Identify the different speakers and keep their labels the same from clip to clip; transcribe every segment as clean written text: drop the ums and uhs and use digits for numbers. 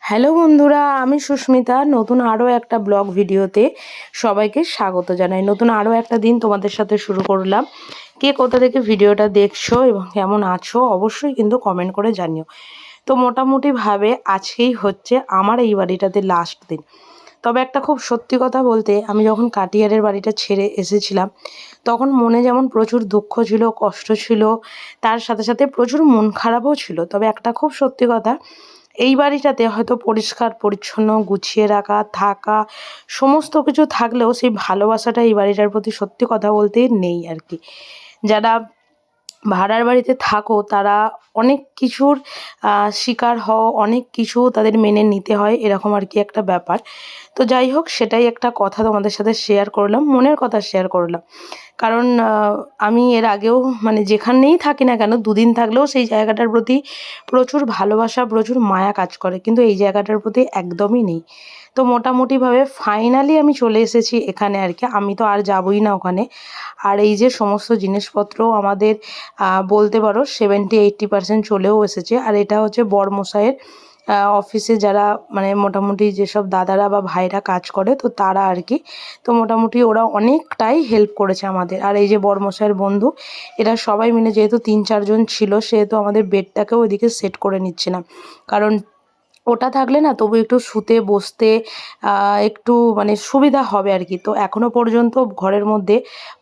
Speaker 1: Hello বন্ধুরা, আমি সুস্মিতা। নতুন আরও একটা ব্লগ ভিডিওতে সবাইকে স্বাগত জানাই। নতুন আরও একটা দিন তোমাদের সাথে শুরু করলাম। কে কোথা থেকে ভিডিওটা দেখছো এবং কেমন আছো অবশ্যই কিন্তু কমেন্ট করে জানিও। তো মোটামুটিভাবে আজকেই হচ্ছে আমার এই বাড়িটাতে লাস্ট দিন। তবে একটা খুব সত্যি কথা বলতে, আমি যখন কাটিয়ারের বাড়িটা ছেড়ে এসেছিলাম তখন মনে যেমন প্রচুর দুঃখ ছিল, কষ্ট ছিল, তার সাথে সাথে প্রচুর মন খারাপও ছিল। তবে একটা খুব সত্যি কথা, এই বাড়িটাতে হয়তো পরিষ্কার পরিচ্ছন্ন গুছিয়ে রাখা থাকা সমস্ত কিছু থাকলেও সেই ভালোবাসাটা এই বাড়িটার প্রতি সত্যি কথা বলতে নেই আর কি। যারা ভাড়ার বাড়িতে থাকো তারা অনেক কিছুর শিকার হও, অনেক কিছু তাদের মেনে নিতে হয়, এরকম আর কি একটা ব্যাপার। তো যাই হোক, সেটাই একটা কথা তোমাদের সাথে শেয়ার করলাম, মনের কথা শেয়ার করলাম। কারণ আমি এর আগেও মানে যেখানেই থাকি না কেন দুদিন থাকলেও সেই জায়গাটার প্রতি প্রচুর ভালোবাসা প্রচুর মায়া কাজ করে, কিন্তু এই জায়গাটার প্রতি একদমই নেই। তো মোটামুটিভাবে ফাইনালি আমি চলে এসেছি এখানে আর কি। আমি তো আর যাবই না ওখানে। আর এই যে সমস্ত জিনিসপত্র আমাদের বলতে পারো 70-80% চলেও এসেছে। আর এটা হচ্ছে বরমশাইয়ের অফিসে যারা মানে মোটামুটি যেসব দাদারা বা ভাইরা কাজ করে তো তারা আর কি। তো মোটামুটি ওরা অনেকটাই হেল্প করেছে আমাদের। আর এই যে বরমশাইয়ের বন্ধু, এরা সবাই মিলে যেহেতু 3-4 জন ছিল সেহেতু আমাদের বেডটাকেও ওইদিকে সেট করে নিচ্ছিলাম। কারণ ওটা থাকলে না তবু একটু শুতে বসতে একটু মানে সুবিধা হবে আর কি। তো এখনও পর্যন্ত ঘরের মধ্যে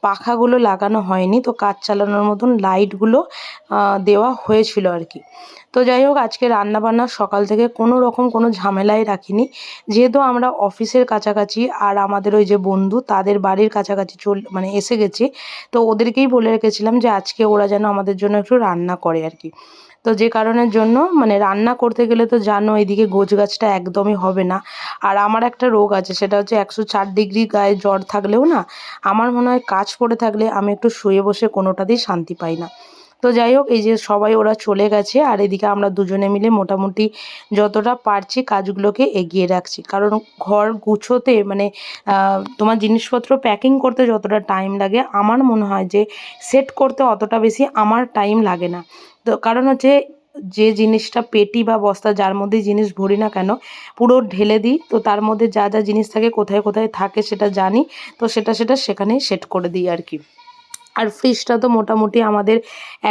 Speaker 1: পাখাগুলো লাগানো হয়নি, তো কাজ চালানোর মতন লাইটগুলো দেওয়া হয়েছিল আর কি। তো যাই হোক, আজকে রান্নাবান্না সকাল থেকে কোনো রকম কোনো ঝামেলাই রাখিনি। যেহেতু আমরা অফিসের কাছাকাছি আর আমাদের ওই যে বন্ধু তাদের বাড়ির কাছাকাছি মানে এসে গেছি, তো ওদেরকেই বলে রেখেছিলাম যে আজকে ওরা যেন আমাদের জন্য একটু রান্না করে আর কি। তো যে কারণের জন্য মানে রান্না করতে গেলে তো জানো এদিকে গোছগাছটা একদমই হবে না। আর আমার একটা রোগ আছে, সেটা হচ্ছে 104 ডিগ্রি গায়ে জ্বর থাকলেও না আমার মনে হয় কাজ পড়ে থাকলে আমি একটু শুয়ে বসে কোনোটাতেই শান্তি পাই না। তো যাই হোক, এই যে সবাই ওরা চলে গেছে আর এদিকে আমরা দুজনে মিলে মোটামুটি যতটা পারছি কাজগুলোকে এগিয়ে রাখছি। কারণ ঘর গুছোতে মানে তোমার জিনিসপত্র প্যাকিং করতে যতটা টাইম লাগে আমার মনে হয় যে সেট করতে অতটা বেশি আমার টাইম লাগে না। তো কারণ হচ্ছে যে জিনিসটা পেটি বা বস্তা যার মধ্যে জিনিস ভরি না কেন পুরো ঢেলে দিই, তো তার মধ্যে যা যা জিনিস থাকে কোথায় কোথায় থাকে সেটা জানি, তো সেটা সেখানেই সেট করে দিই আর কি। আর ফ্রিজটা তো মোটামুটি আমাদের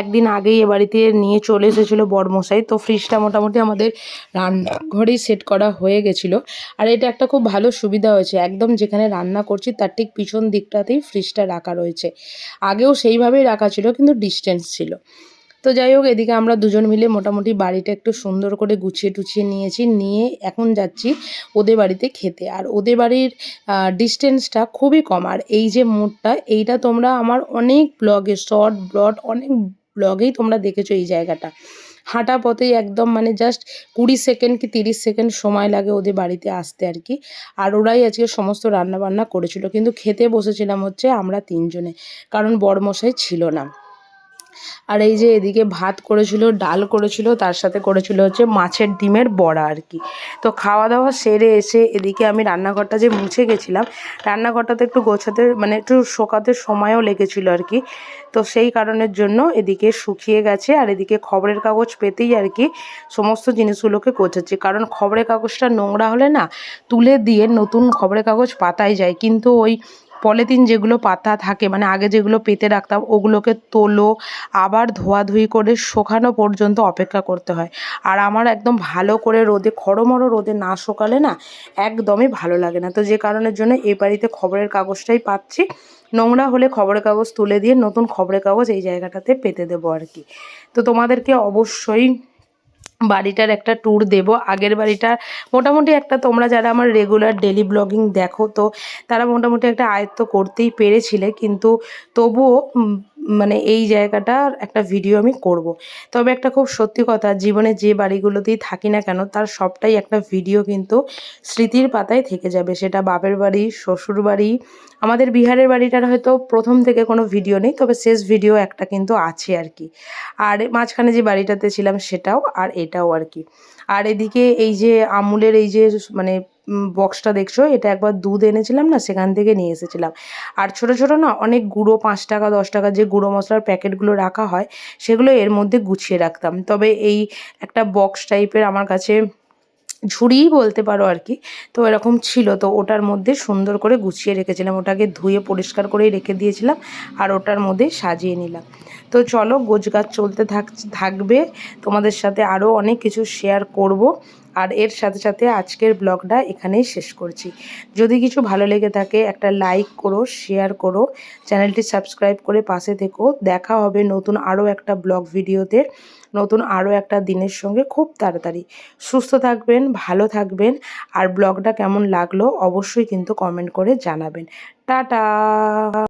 Speaker 1: একদিন আগেই এ বাড়িতে নিয়ে চলে এসেছিলো বরমশাই, তো ফ্রিজটা মোটামুটি আমাদের রান্নাঘরেই সেট করা হয়ে গেছিলো। আর এটা একটা খুব ভালো সুবিধা হয়েছে, একদম যেখানে রান্না করছি তার ঠিক পিছন দিকটাতেই ফ্রিজটা রাখা রয়েছে। আগেও সেইভাবেই রাখা ছিল কিন্তু ডিস্টেন্স ছিল। তো যাই হোক, এদিকে আমরা দুজন মিলে মোটামুটি বাড়িটা একটু সুন্দর করে গুছিয়ে টুছিয়ে নিয়েছি, নিয়ে এখন যাচ্ছি ওদের বাড়িতে খেতে। আর ওদের বাড়ির ডিস্টেন্সটা খুবই কম। আর এই যে মোড়টা, এইটা তোমরা আমার অনেক ব্লগে শর্ট ব্রড অনেক ব্লগেই তোমরা দেখেছো এই জায়গাটা। হাঁটা পথেই একদম মানে জাস্ট 20 সেকেন্ড কি 30 সেকেন্ড সময় লাগে ওদের বাড়িতে আসতে আর কি। আর ওরাই আজকে সমস্ত রান্নাবান্না করেছিল, কিন্তু খেতে বসেছিলাম হচ্ছে আমরা তিনজনে, কারণ বড়মশাই ছিল না। আর এই যে এদিকে ভাত করেছিল, ডাল করেছিল, তার সাথে করেছিল হচ্ছে মাছের ডিমের বড়া আর কি। তো খাওয়া দাওয়া সেরে এসে এদিকে আমি রান্নাঘরটা যে মুছে গেছিলাম, রান্নাঘরটাতে একটু গোছাতে মানে একটু শোকাতে সময়ও লেগেছিল আর কি। তো সেই কারণের জন্য এদিকে শুকিয়ে গেছে। আর এদিকে খবরের কাগজ পেতেই আর কি সমস্ত জিনিসগুলোকে গোছাচ্ছি, কারণ খবরের কাগজটা নোংরা হলে না তুলে দিয়ে নতুন খবরের কাগজ পাতাই যায়, কিন্তু ওই পলিথিন যেগুলো পাতা থাকে মানে আগে যেগুলো পেতে রাখতাম ওগুলোকে তোলো, আবার ধোয়াধুয়ি করে শোকানো পর্যন্ত অপেক্ষা করতে হয়। আর আমার একদম ভালো করে রোদে খড়মড়ো রোদে না শোকালে না একদমই ভালো লাগে না। তো যে কারণের জন্য এই বাড়িতে খবরের কাগজটাই পাচ্ছি, নোংরা হলে খবরের কাগজ তুলে দিয়ে নতুন খবরের কাগজ এই জায়গাটাতে পেতে দেবো আর কি। তো তোমাদেরকে অবশ্যই বাড়িটার একটা ট্যুর দেব। আগের বাড়িটা মোটামুটি একটা, তোমরা যারা আমার রেগুলার ডেলি ব্লগিং দেখো তো তারা মোটামুটি একটা আয়ত্ত করতেই পেরেছিলে, কিন্তু তবুও মানে এই জায়গাটার একটা ভিডিও আমি করব। তবে একটা খুব সত্যি কথা, জীবনে যে বাড়িগুলোতেই থাকি না কেন তার সবটাই একটা ভিডিও কিন্তু স্মৃতির পাতায় থেকে যাবে। সেটা বাপের বাড়ি, শ্বশুর বাড়ি, আমাদের বিহারের বাড়িটার হয়তো প্রথম থেকে কোনো ভিডিও নেই, তবে শেষ ভিডিও একটা কিন্তু আছে আর কি। আর মাঝখানে যে বাড়িটাতে ছিলাম সেটাও, আর এটাও আর কি। আর এদিকে এই যে আমুলের এই যে মানে বক্সটা দেখছো, এটা একবার দুধ এনেছিলাম না সেখান থেকে নিয়ে এসেছিলাম। আর ছোট ছোট না অনেক গুঁড়ো 5 টাকা 10 টাকা যে গুঁড়ো মশলার প্যাকেটগুলো রাখা হয় সেগুলো এর মধ্যে গুছিয়ে রাখতাম। তবে এই একটা বক্স টাইপের আমার কাছে ঝুড়িই বলতে পারো আর কি। তো এরকম ছিল, তো ওটার মধ্যে সুন্দর করে গুছিয়ে রেখেছিলাম, ওটাকে ধুয়ে পরিষ্কার করেই রেখে দিয়েছিলাম আর ওটার মধ্যে সাজিয়ে নিলাম। তো চলো গোছগাছ চলতে থাকবে, তোমাদের সাথে আরও অনেক কিছু শেয়ার করব। আর এর সাথে সাথে আজকের ব্লগটা এখানেই শেষ করছি। যদি কিছু ভালো লেগে থাকে একটা লাইক করো, শেয়ার করো, চ্যানেলটি সাবস্ক্রাইব করে পাশে থেকো। দেখা হবে নতুন আরও একটা ব্লগ ভিডিওতে, নতুন আরও একটা দিনের সঙ্গে খুব তাড়াতাড়ি। সুস্থ থাকবেন, ভালো থাকবেন, আর ব্লগটা কেমন লাগলো অবশ্যই কিন্তু কমেন্ট করে জানাবেন। টাটা।